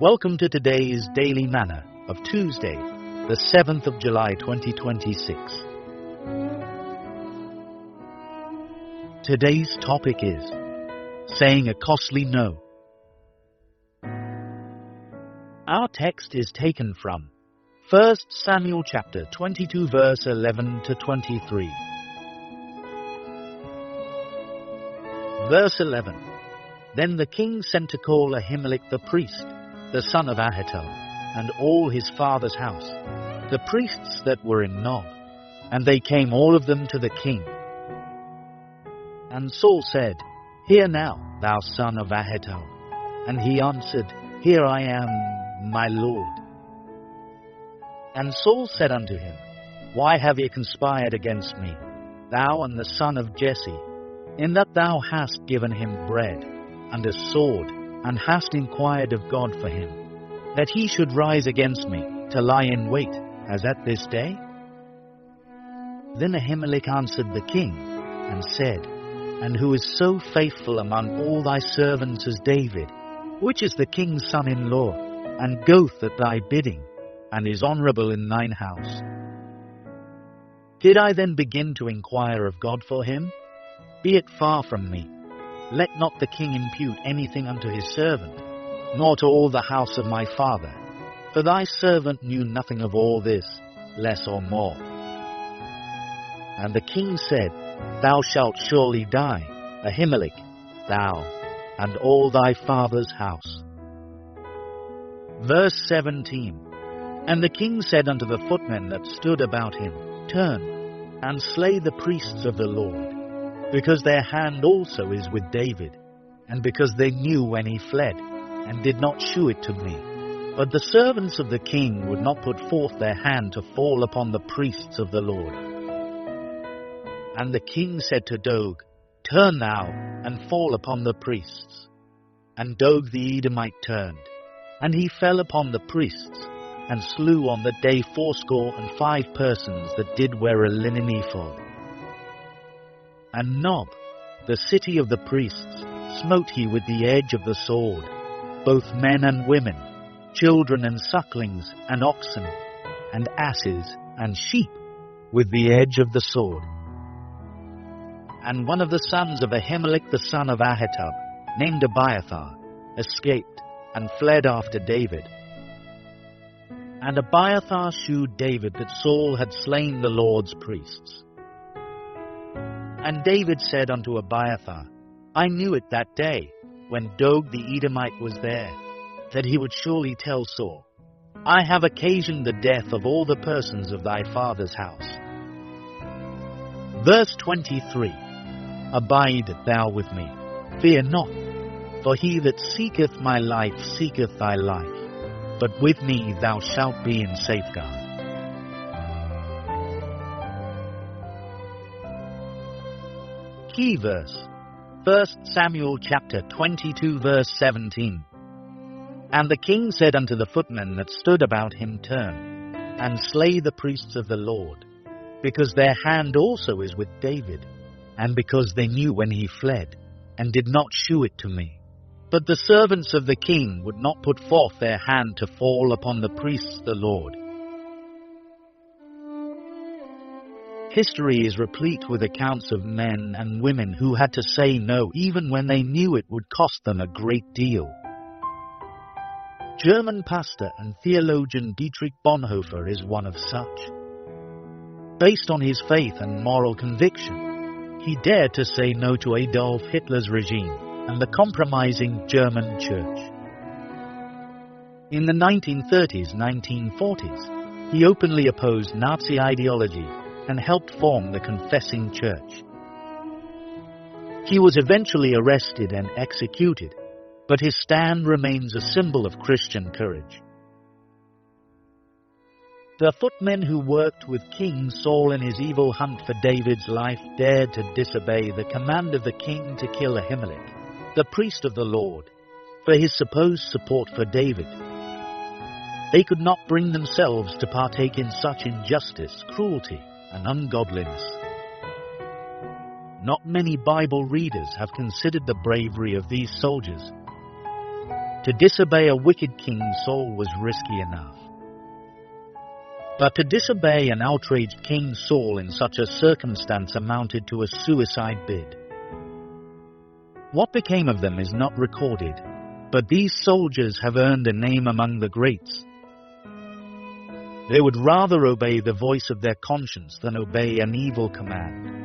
Welcome to today's Daily Manna of Tuesday, the 7th of July 2026. Today's topic is saying a costly no. Our text is taken from 1 Samuel chapter 22 verse 11 to 23. Verse 11. Then the king sent to call Ahimelech the priest, the son of Ahitub, and all his father's house, the priests that were in Nob, and they came all of them to the king. And Saul said, Hear now, thou son of Ahitub. And he answered, Here I am, my lord. And Saul said unto him, Why have ye conspired against me, thou and the son of Jesse, in that thou hast given him bread and a sword, and hast inquired of God for him, that he should rise against me to lie in wait, as at this day? Then Ahimelech answered the king, and said, And who is so faithful among all thy servants as David, which is the king's son-in-law, and goeth at thy bidding, and is honourable in thine house? Did I then begin to inquire of God for him? Be it far from me. Let not the king impute anything unto his servant, nor to all the house of my father, for thy servant knew nothing of all this, less or more. And the king said, Thou shalt surely die, Ahimelech, thou, and all thy father's house. Verse 17. And the king said unto the footmen that stood about him, Turn, and slay the priests of the Lord, because their hand also is with David, and because they knew when he fled, and did not shew it to me. But the servants of the king would not put forth their hand to fall upon the priests of the Lord. And the king said to Doeg, Turn thou, and fall upon the priests. And Doeg the Edomite turned, and he fell upon the priests, and slew on the day 85 persons that did wear a linen ephod. And Nob, the city of the priests, smote he with the edge of the sword, both men and women, children and sucklings, and oxen, and asses, and sheep, with the edge of the sword. And one of the sons of Ahimelech the son of Ahitub, named Abiathar, escaped, and fled after David. And Abiathar shewed David that Saul had slain the Lord's priests. And David said unto Abiathar, I knew it that day, when Doeg the Edomite was there, that he would surely tell Saul, I have occasioned the death of all the persons of thy father's house. Verse 23. Abide thou with me, fear not, for he that seeketh my life seeketh thy life, but with me thou shalt be in safeguard. Key verse, 1 Samuel chapter 22 verse 17. And the king said unto the footmen that stood about him, Turn, and slay the priests of the Lord, because their hand also is with David, and because they knew when he fled, and did not shew it to me. But the servants of the king would not put forth their hand to fall upon the priests of the Lord. History is replete with accounts of men and women who had to say no even when they knew it would cost them a great deal. German pastor and theologian Dietrich Bonhoeffer is one of such. Based on his faith and moral conviction, he dared to say no to Adolf Hitler's regime and the compromising German church. In the 1930s, 1940s, he openly opposed Nazi ideology and helped form the Confessing Church. He was eventually arrested and executed, but his stand remains a symbol of Christian courage. The footmen who worked with King Saul in his evil hunt for David's life dared to disobey the command of the king to kill Ahimelech, the priest of the Lord, for his supposed support for David. They could not bring themselves to partake in such injustice, cruelty, and ungodliness. Not many Bible readers have considered the bravery of these soldiers. To disobey a wicked King Saul was risky enough. But to disobey an outraged King Saul in such a circumstance amounted to a suicide bid. What became of them is not recorded, but these soldiers have earned a name among the greats. They would rather obey the voice of their conscience than obey an evil command.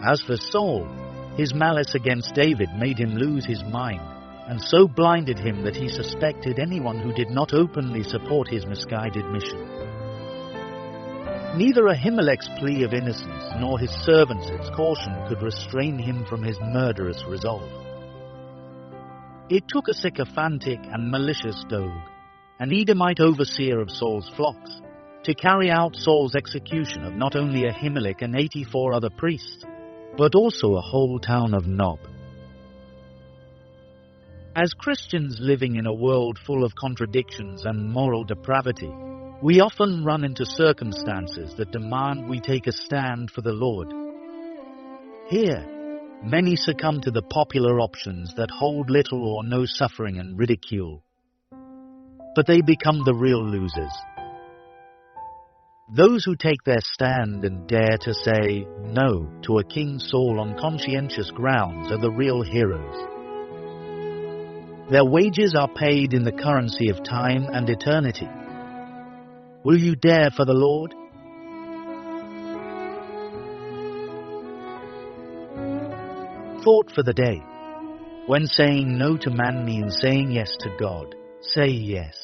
As for Saul, his malice against David made him lose his mind, and so blinded him that he suspected anyone who did not openly support his misguided mission. Neither Ahimelech's plea of innocence nor his servants' caution could restrain him from his murderous resolve. It took a sycophantic and malicious dog, an Edomite overseer of Saul's flocks, to carry out Saul's execution of not only Ahimelech and 84 other priests, but also a whole town of Nob. As Christians living in a world full of contradictions and moral depravity, we often run into circumstances that demand we take a stand for the Lord. Here, many succumb to the popular options that hold little or no suffering and ridicule. But they become the real losers. Those who take their stand and dare to say no to a King Saul on conscientious grounds are the real heroes. Their wages are paid in the currency of time and eternity. Will you dare for the Lord? Thought for the day. When saying no to man means saying yes to God, say yes.